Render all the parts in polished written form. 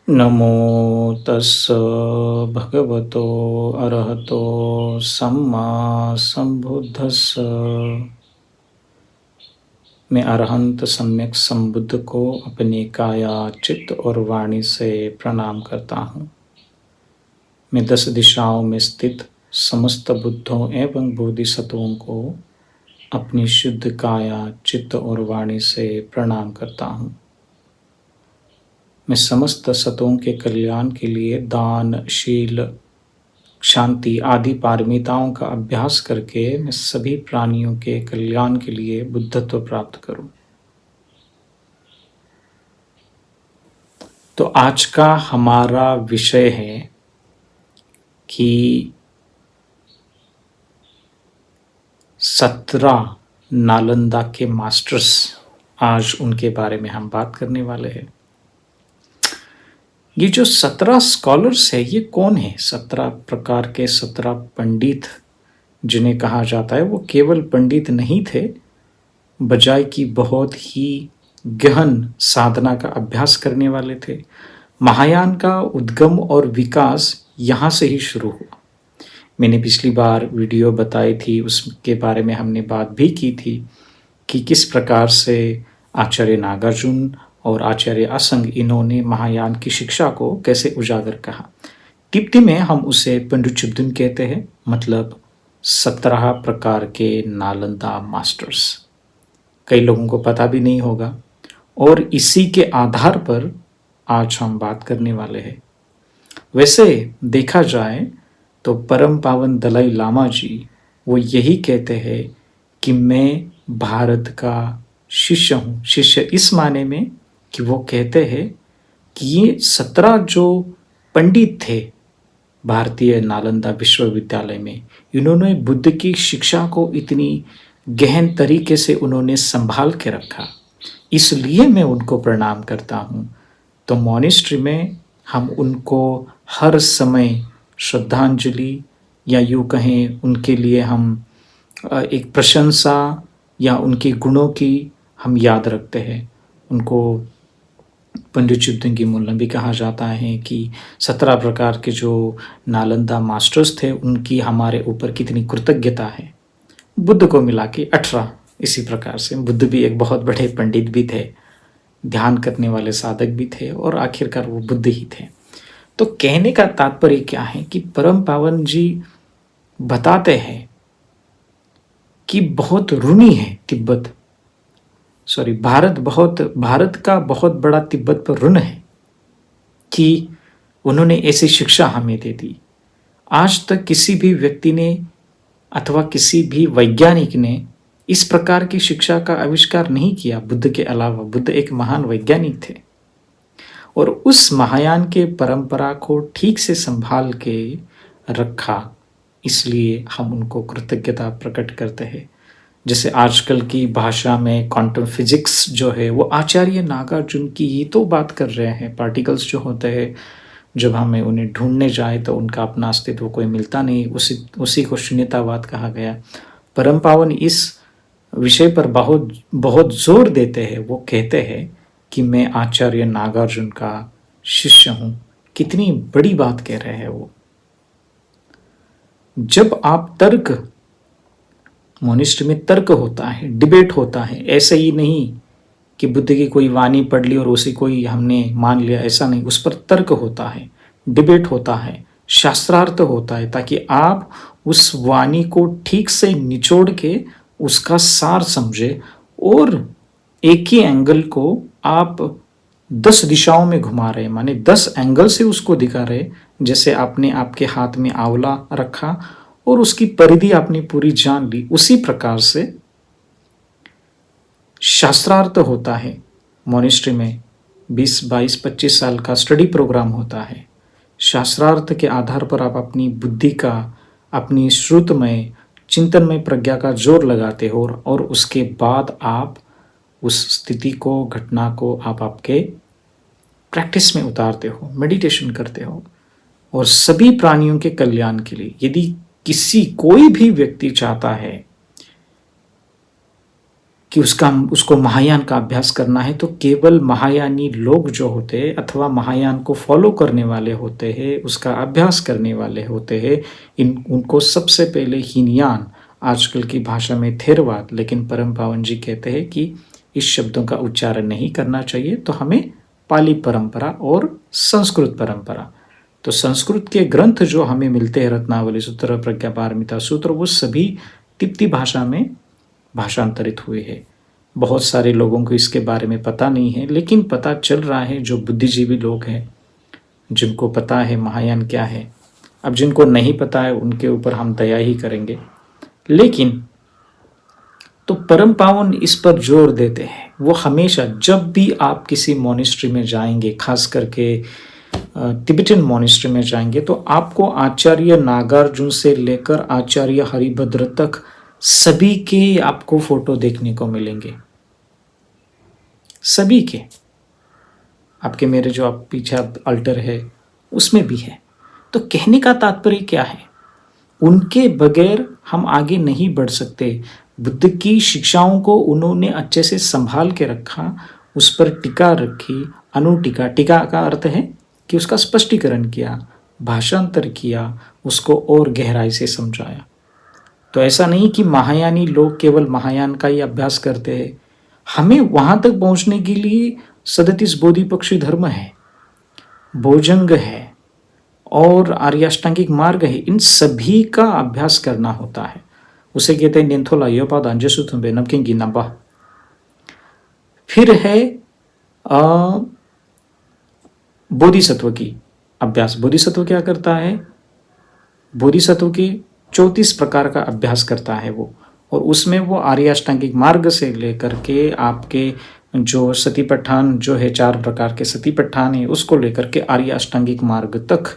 नमो तस्स भगवतो अरहतो सम्मा संबुद्धस्स। मैं अरहंत सम्यक संबुद्ध को अपने काया चित्त और वाणी से प्रणाम करता हूँ। मैं 10 दिशाओं में स्थित समस्त बुद्धों एवं बोधिसत्वों को अपनी शुद्ध काया चित्त और वाणी से प्रणाम करता हूँ। मैं समस्त सत्वों के कल्याण के लिए दान, शील, शांति आदि पारमिताओं का अभ्यास करके मैं सभी प्राणियों के कल्याण के लिए बुद्धत्व प्राप्त करूं। तो आज का हमारा विषय है कि 17 नालंदा के मास्टर्स, आज उनके बारे में हम बात करने वाले हैं। ये जो 17 स्कॉलर्स है, ये कौन है? 17 प्रकार के 17 पंडित जिन्हें कहा जाता है, वो केवल पंडित नहीं थे, बजाय कि बहुत ही गहन साधना का अभ्यास करने वाले थे। महायान का उद्गम और विकास यहाँ से ही शुरू हुआ। मैंने पिछली बार वीडियो बताई थी, उसके बारे में हमने बात भी की थी कि किस प्रकार से आचार्य नागार्जुन और आचार्य असंग इन्होंने महायान की शिक्षा को कैसे उजागर कहा। टिप्टी में हम उसे पंडुचुब्दुन कहते हैं, मतलब 17 प्रकार के नालंदा मास्टर्स। कई लोगों को पता भी नहीं होगा, और इसी के आधार पर आज हम बात करने वाले हैं। वैसे देखा जाए तो परम पावन दलाई लामा जी वो यही कहते हैं कि मैं भारत का शिष्य हूँ। शिष्य इस माने में कि वो कहते हैं कि ये 17 जो पंडित थे भारतीय नालंदा विश्वविद्यालय में, इन्होंने बुद्ध की शिक्षा को इतनी गहन तरीके से उन्होंने संभाल के रखा, इसलिए मैं उनको प्रणाम करता हूँ। तो मॉनेस्ट्री में हम उनको हर समय श्रद्धांजलि, या यूँ कहें उनके लिए हम एक प्रशंसा या उनके गुणों की हम याद रखते हैं। उनको पंडित चित्तंगी मुल्लन भी कहा जाता है कि 17 प्रकार के जो नालंदा मास्टर्स थे, उनकी हमारे ऊपर कितनी कृतज्ञता है। बुद्ध को मिला के 18, इसी प्रकार से बुद्ध भी एक बहुत बड़े पंडित भी थे, ध्यान करने वाले साधक भी थे, और आखिरकार वो बुद्ध ही थे। तो कहने का तात्पर्य क्या है कि परम पावन जी बताते हैं कि बहुत ऋणी है तिब्बत, भारत का बहुत बड़ा तिब्बत पर ऋण है कि उन्होंने ऐसी शिक्षा हमें दे दी। आज तक किसी भी व्यक्ति ने अथवा किसी भी वैज्ञानिक ने इस प्रकार की शिक्षा का आविष्कार नहीं किया बुद्ध के अलावा। बुद्ध एक महान वैज्ञानिक थे, और उस महायान के परंपरा को ठीक से संभाल के रखा, इसलिए हम उनको कृतज्ञता प्रकट करते हैं। जैसे आजकल की भाषा में क्वांटम फिजिक्स जो है, वो आचार्य नागार्जुन की ही तो बात कर रहे हैं। पार्टिकल्स जो होते हैं, जब हमें उन्हें ढूंढने जाए तो उनका अपना अस्तित्व कोई मिलता नहीं, उसी को शून्यतावाद कहा गया। परम पावन इस विषय पर बहुत बहुत जोर देते हैं। वो कहते हैं कि मैं आचार्य नागार्जुन का शिष्य हूँ। कितनी बड़ी बात कह रहे हैं वो। जब आप मोनिस्ट्री में तर्क होता है, डिबेट होता है, ऐसे ही नहीं कि बुद्ध की कोई वाणी पढ़ ली और उसी को ही हमने मान लिया, ऐसा नहीं। उस पर तर्क होता है, डिबेट होता है, शास्त्रार्थ होता है, ताकि आप उस वाणी को ठीक से निचोड़ के उसका सार समझे, और एक ही एंगल को आप 10 दिशाओं में घुमा रहे, माने 10 एंगल से उसको दिखा रहे। जैसे आपने आपके हाथ में आंवला रखा और उसकी परिधि आपने पूरी जान ली, उसी प्रकार से शास्त्रार्थ होता है। मॉनेस्ट्री में 20, 22, 25 साल का स्टडी प्रोग्राम होता है। शास्त्रार्थ के आधार पर आप अपनी बुद्धि का, अपनी श्रुतमय चिंतनमय प्रज्ञा का जोर लगाते हो, और उसके बाद आप उस स्थिति को, घटना को आप आपके प्रैक्टिस में उतारते हो, मेडिटेशन करते हो, और सभी प्राणियों के कल्याण के लिए। यदि कोई भी व्यक्ति चाहता है कि उसको महायान का अभ्यास करना है, तो केवल महायानी लोग जो होते हैं अथवा महायान को फॉलो करने वाले होते हैं, उसका अभ्यास करने वाले होते हैं, उनको सबसे पहले हीनयान, आजकल की भाषा में थेरवाद, लेकिन परम पावन जी कहते हैं कि इस शब्दों का उच्चारण नहीं करना चाहिए, तो हमें पाली परंपरा और संस्कृत परंपरा, तो संस्कृत के ग्रंथ जो हमें मिलते हैं, रत्नावली सूत्र, प्रज्ञा पारमिता सूत्र, वो सभी तिब्बती भाषा में भाषांतरित हुए हैं। बहुत सारे लोगों को इसके बारे में पता नहीं है, लेकिन पता चल रहा है जो बुद्धिजीवी लोग हैं, जिनको पता है महायान क्या है। अब जिनको नहीं पता है उनके ऊपर हम दया ही करेंगे, लेकिन तो परम पावन इस पर जोर देते हैं। वो हमेशा जब भी आप किसी मोनेस्ट्री में जाएंगे, खास करके तिब्बतन मोनेस्ट्री में जाएंगे, तो आपको आचार्य नागार्जुन से लेकर आचार्य हरिभद्र तक सभी के आपको फोटो देखने को मिलेंगे, सभी के। आपके मेरे जो आप पीछे अल्टर है उसमें भी है। तो कहने का तात्पर्य क्या है, उनके बगैर हम आगे नहीं बढ़ सकते। बुद्ध की शिक्षाओं को उन्होंने अच्छे से संभाल के रखा, उस पर टीका रखी, अनुटीका, टीका का अर्थ है कि उसका स्पष्टीकरण किया, भाषांतर किया, उसको और गहराई से समझाया। तो ऐसा नहीं कि महायानी लोग केवल महायान का ही अभ्यास करते हैं। हमें वहां तक पहुंचने के लिए 37 बोधिपक्षी धर्म है, भोजंग है और आर्याष्टांगिक मार्ग है, इन सभी का अभ्यास करना होता है। उसे कहते हैं निंथोला योपाद अंजसुथुंबे नमकिंगी नंबा। फिर है बोधिसत्व की अभ्यास। बोधिसत्व क्या करता है, बोधिसत्व की 34 प्रकार का अभ्यास करता है वो, और उसमें वो आर्याष्टांगिक मार्ग से लेकर के आपके जो सतीपट्ठान जो है, 4 प्रकार के सतीपट्ठान है, उसको लेकर के आर्याष्टांगिक मार्ग तक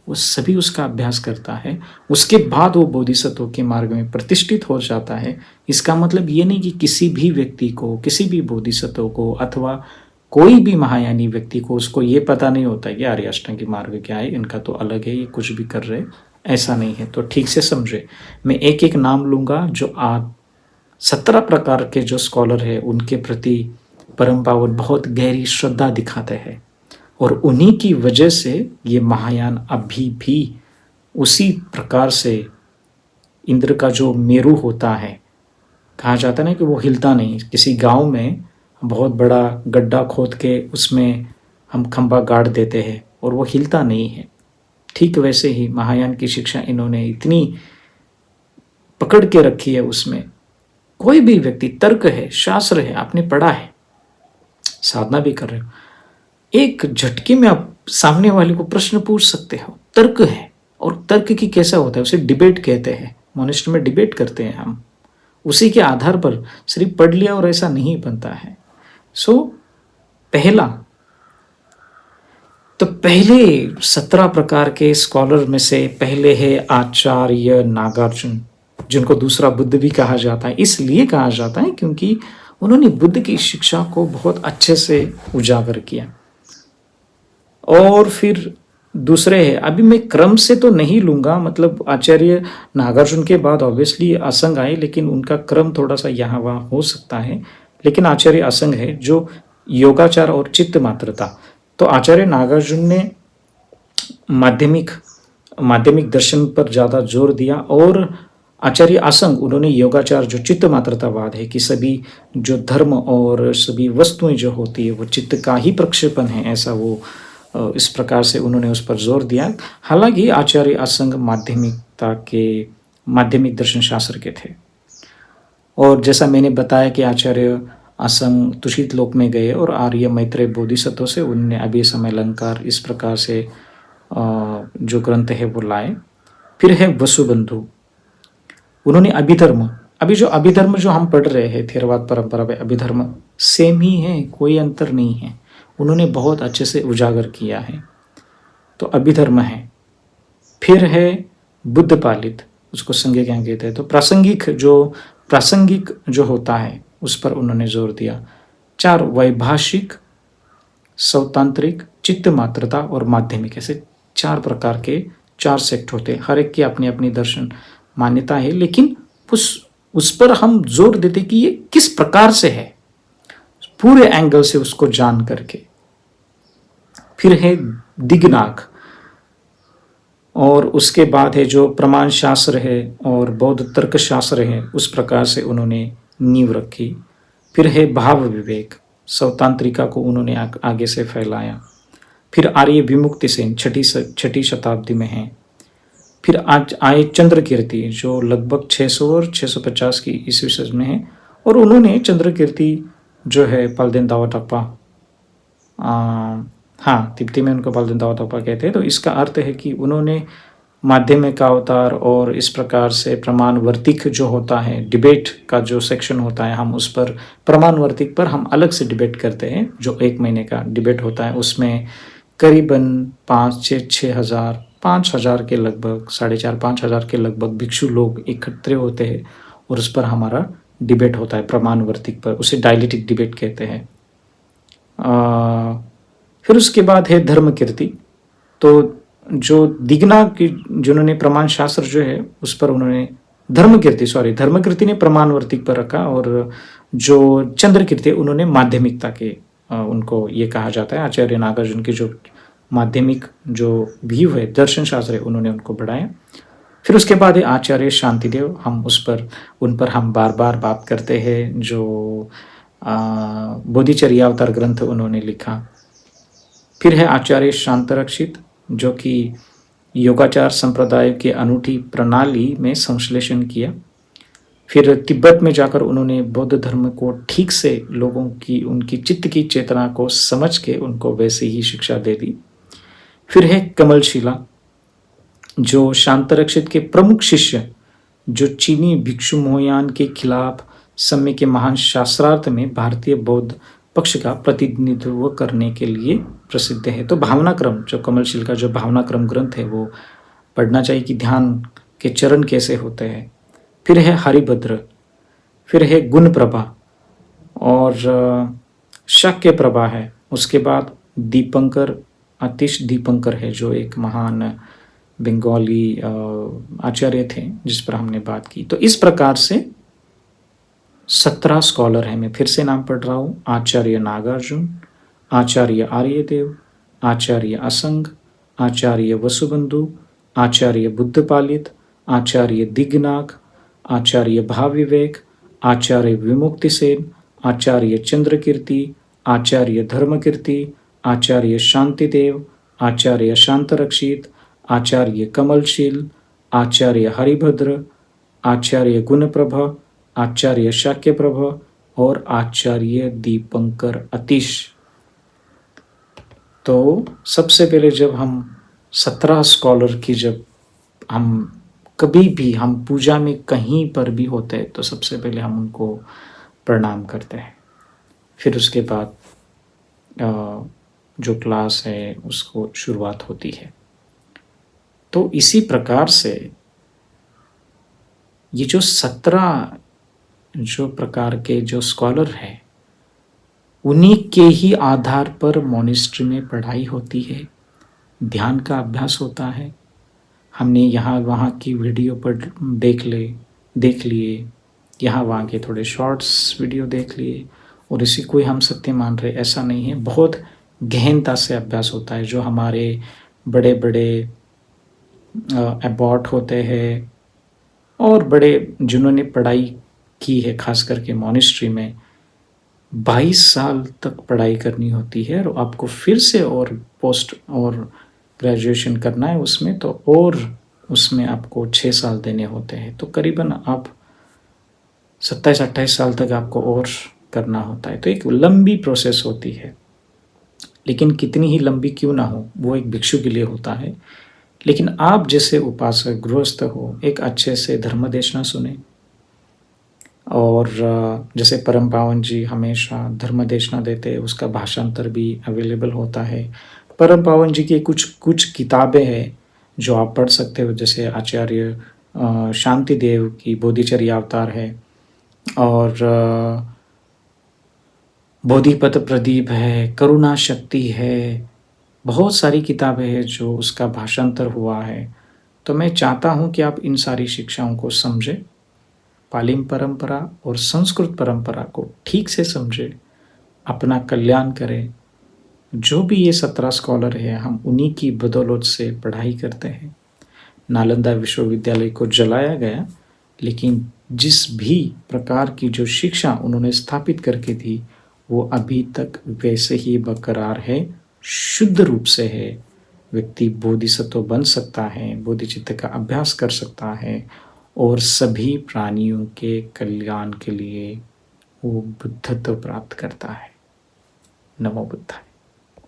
वो सभी उसका अभ्यास करता है। उसके बाद वो बोधिसत्व के मार्ग में प्रतिष्ठित हो जाता है। इसका मतलब ये नहीं कि किसी भी व्यक्ति को, किसी भी बोधिसत्व को अथवा कोई भी महायानी व्यक्ति को उसको ये पता नहीं होता है कि आर्याष्टांगिक मार्ग क्या है, इनका तो अलग है, ये कुछ भी कर रहे, ऐसा नहीं है। तो ठीक से समझे, मैं एक एक नाम लूँगा जो आप 17 प्रकार के जो स्कॉलर है उनके प्रति परम पावन बहुत गहरी श्रद्धा दिखाते हैं, और उन्हीं की वजह से ये महायान अभी भी उसी प्रकार से इंद्र का जो मेरू होता है, कहा जाता है ना कि वो हिलता नहीं। किसी गांव में बहुत बड़ा गड्ढा खोद के उसमें हम खंभा गाड़ देते हैं और वो हिलता नहीं है, ठीक वैसे ही महायान की शिक्षा इन्होंने इतनी पकड़ के रखी है। उसमें कोई भी व्यक्ति, तर्क है, शास्त्र है, आपने पढ़ा है, साधना भी कर रहे हो, एक झटके में आप सामने वाले को प्रश्न पूछ सकते हो। तर्क है, और तर्क की कैसा होता है, उसे डिबेट कहते हैं। मोनेस्ट्री में डिबेट करते हैं हम, उसी के आधार पर सिर्फ पढ़ लिया और ऐसा नहीं बनता है। पहला तो पहले 17 प्रकार के स्कॉलर में से पहले है आचार्य नागार्जुन, जिनको दूसरा बुद्ध भी कहा जाता है। इसलिए कहा जाता है क्योंकि उन्होंने बुद्ध की शिक्षा को बहुत अच्छे से उजागर किया। और फिर दूसरे है, अभी मैं क्रम से तो नहीं लूँगा, मतलब आचार्य नागार्जुन के बाद ऑब्वियसली असंग आए, लेकिन उनका क्रम थोड़ा सा यहाँ वहाँ हो सकता है। लेकिन आचार्य असंग है जो योगाचार और चित्त मात्रता। तो आचार्य नागार्जुन ने माध्यमिक दर्शन पर ज़्यादा जोर दिया, और आचार्य असंग उन्होंने योगाचार जो चित्त मात्रतावाद है कि सभी जो धर्म और सभी वस्तुएं जो होती है वो चित्त का ही प्रक्षेपण है, ऐसा वो इस प्रकार से उन्होंने उस पर जोर दिया। हालांकि आचार्य असंग माध्यमिक दर्शन शास्त्र के थे। और जैसा मैंने बताया कि आचार्य असंग तुषित लोक में गए और आर्य मैत्रेय बोधिसत्व से उन्होंने अभी समय अलंकार इस प्रकार से जो ग्रंथ है वो लाए। फिर है वसुबंधु, उन्होंने अभिधर्म, अभिधर्म जो हम पढ़ रहे हैं थेरवाद परंपरा में, अभिधर्म सेम ही है, कोई अंतर नहीं है, उन्होंने बहुत अच्छे से उजागर किया है। तो अभिधर्म है। फिर है बुद्ध पालित, उसको संज्ञा क्या कहते हैं, तो प्रासंगिक जो होता है उस पर उन्होंने जोर दिया। 4 वैभाषिक, सौतांत्रिक, चित्त मात्रता और माध्यमिक, ऐसे 4 प्रकार के 4 सेक्ट होते हैं। हर एक की अपनी अपनी दर्शन मान्यता है, लेकिन उस उस पर हम जोर देते कि ये किस प्रकार से है, पूरे एंगल से उसको जान करके। फिर है दिग्नाग, और उसके बाद है जो प्रमाण शास्त्र है और बौद्ध तर्क शास्त्र है, उस प्रकार से उन्होंने नींव रखी। फिर है भाव विवेक, स्वतांत्रिका को उन्होंने आगे से फैलाया। फिर आर्य विमुक्ति सेन छठी शताब्दी में है। फिर आज आए चंद्र कीर्ति जो लगभग 600 और 650 की ईस्वी सदी में है, और उन्होंने चंद्र कीर्ति जो है पाल्देन दावा टप्पा, हाँ तिब्बती में उनको पाल्देन दावा टप्पा कहते हैं। तो इसका अर्थ है कि उन्होंने माध्यमिक का अवतार और इस प्रकार से प्रमाण वर्तिक जो होता है, डिबेट का जो सेक्शन होता है, हम उस पर प्रमाण वर्तिक पर हम अलग से डिबेट करते हैं, जो 1 महीने का डिबेट होता है। उसमें करीबन 5,000 के लगभग 4,500 के लगभग भिक्षु लोग इकट्ठे होते हैं, और उस पर हमारा डिबेट होता है प्रमाण वर्तिक पर, उसे डायलेक्टिक डिबेट कहते हैं। फिर उसके बाद है धर्म कीर्ति। तो जो दिग्ना की जिन्होंने प्रमाण शास्त्र जो है उस पर उन्होंने धर्म कीर्ति ने प्रमाण वर्तिक पर रखा, और जो चंद्र कीर्ति उन्होंने माध्यमिकता के, उनको ये कहा जाता है आचार्य नागार्जुन के जो माध्यमिक जो व्यू है दर्शन शास्त्र है, उन्होंने उनको बढ़ाया। फिर उसके बाद है आचार्य शांतिदेव, हम उन पर हम बार बार बात करते हैं, जो बोधिचर्यावतार ग्रंथ उन्होंने लिखा। फिर है आचार्य शांतरक्षित जो कि योगाचार संप्रदाय के अनूठी प्रणाली में संश्लेषण किया। फिर तिब्बत में जाकर उन्होंने बौद्ध धर्म को ठीक से लोगों की उनकी चित्त की चेतना को समझ के उनको वैसे ही शिक्षा दे दी। फिर है कमलशिला जो शांतरक्षित के प्रमुख शिष्य, जो चीनी भिक्षु मोहयान के खिलाफ समय के महान शास्त्रार्थ में भारतीय बौद्ध पक्ष का प्रतिनिधित्व करने के लिए प्रसिद्ध है। तो भावनाक्रम, जो कमलशील का जो भावनाक्रम ग्रंथ है वो पढ़ना चाहिए कि ध्यान के चरण कैसे होते हैं। फिर है हरिभद्र, फिर है गुण प्रभा और शाक्य प्रभा है। उसके बाद दीपंकर, आतिश दीपंकर है जो एक महान बंगाली आचार्य थे जिस पर हमने बात की। तो इस प्रकार से 17 स्कॉलर हैं। मैं फिर से नाम पढ़ रहा हूँ: आचार्य नागार्जुन, आचार्य आर्यदेव, आचार्य असंग, आचार्य वसुबंधु, आचार्य बुद्धपालित, आचार्य दिग्नाग, आचार्य भाविवेक, आचार्य विमुक्तिसेन, आचार्य चंद्रकीर्ति, आचार्य धर्मकीर्ति, आचार्य शांतिदेव, आचार्य शांतरक्षित, आचार्य कमलशील, आचार्य हरिभद्र, आचार्य गुणप्रभ, आचार्य शाक्यप्रभ और आचार्य दीपंकर अतिश। तो सबसे पहले जब हम 17 स्कॉलर की, जब हम कभी भी हम पूजा में कहीं पर भी होते हैं तो सबसे पहले हम उनको प्रणाम करते हैं। फिर उसके बाद जो क्लास है उसको शुरुआत होती है। तो इसी प्रकार से ये जो 17 जो प्रकार के जो स्कॉलर हैं उन्हीं के ही आधार पर मॉनेस्ट्री में पढ़ाई होती है, ध्यान का अभ्यास होता है। हमने यहाँ वहाँ की वीडियो पर देख लिए, यहाँ वहाँ के थोड़े शॉर्ट्स वीडियो देख लिए और इसी को ही हम सत्य मान रहे, ऐसा नहीं है। बहुत गहनता से अभ्यास होता है। जो हमारे बड़े बड़े एबॉट होते हैं और बड़े जिन्होंने पढ़ाई की है, खास करके मॉनेस्ट्री में 22 साल तक पढ़ाई करनी होती है, और आपको फिर से और पोस्ट और ग्रेजुएशन करना है उसमें, तो और उसमें आपको 6 साल देने होते हैं। तो करीबन आप 27-28 साल तक आपको और करना होता है। तो एक लंबी प्रोसेस होती है, लेकिन कितनी ही लंबी क्यों ना हो, वो एक भिक्षु के लिए होता है। लेकिन आप जैसे उपासक गृहस्थ हो, एक अच्छे से धर्मदेशना सुने, और जैसे परम पावन जी हमेशा धर्मदेशना देते हैं, उसका भाषांतर भी अवेलेबल होता है। परम पावन जी की कुछ किताबें हैं जो आप पढ़ सकते हो, जैसे आचार्य शांतिदेव की बोधिचर्या अवतार है, और बोधिपथ प्रदीप है, करुणा शक्ति है, बहुत सारी किताबें हैं जो उसका भाषांतर हुआ है। तो मैं चाहता हूँ कि आप इन सारी शिक्षाओं को समझें पालिम परंपरा और संस्कृत परंपरा को ठीक से समझे, अपना कल्याण करे। जो भी ये 17 स्कॉलर है, हम उन्हीं की बदौलत से पढ़ाई करते हैं। नालंदा विश्वविद्यालय को जलाया गया, लेकिन जिस भी प्रकार की जो शिक्षा उन्होंने स्थापित करके दी, वो अभी तक वैसे ही बरकरार है, शुद्ध रूप से है। व्यक्ति बोधिसत्व बन सकता है, बोधिचित्त का अभ्यास कर सकता है और सभी प्राणियों के कल्याण के लिए वो बुद्धत्व प्राप्त करता है। नमो बुद्धाय।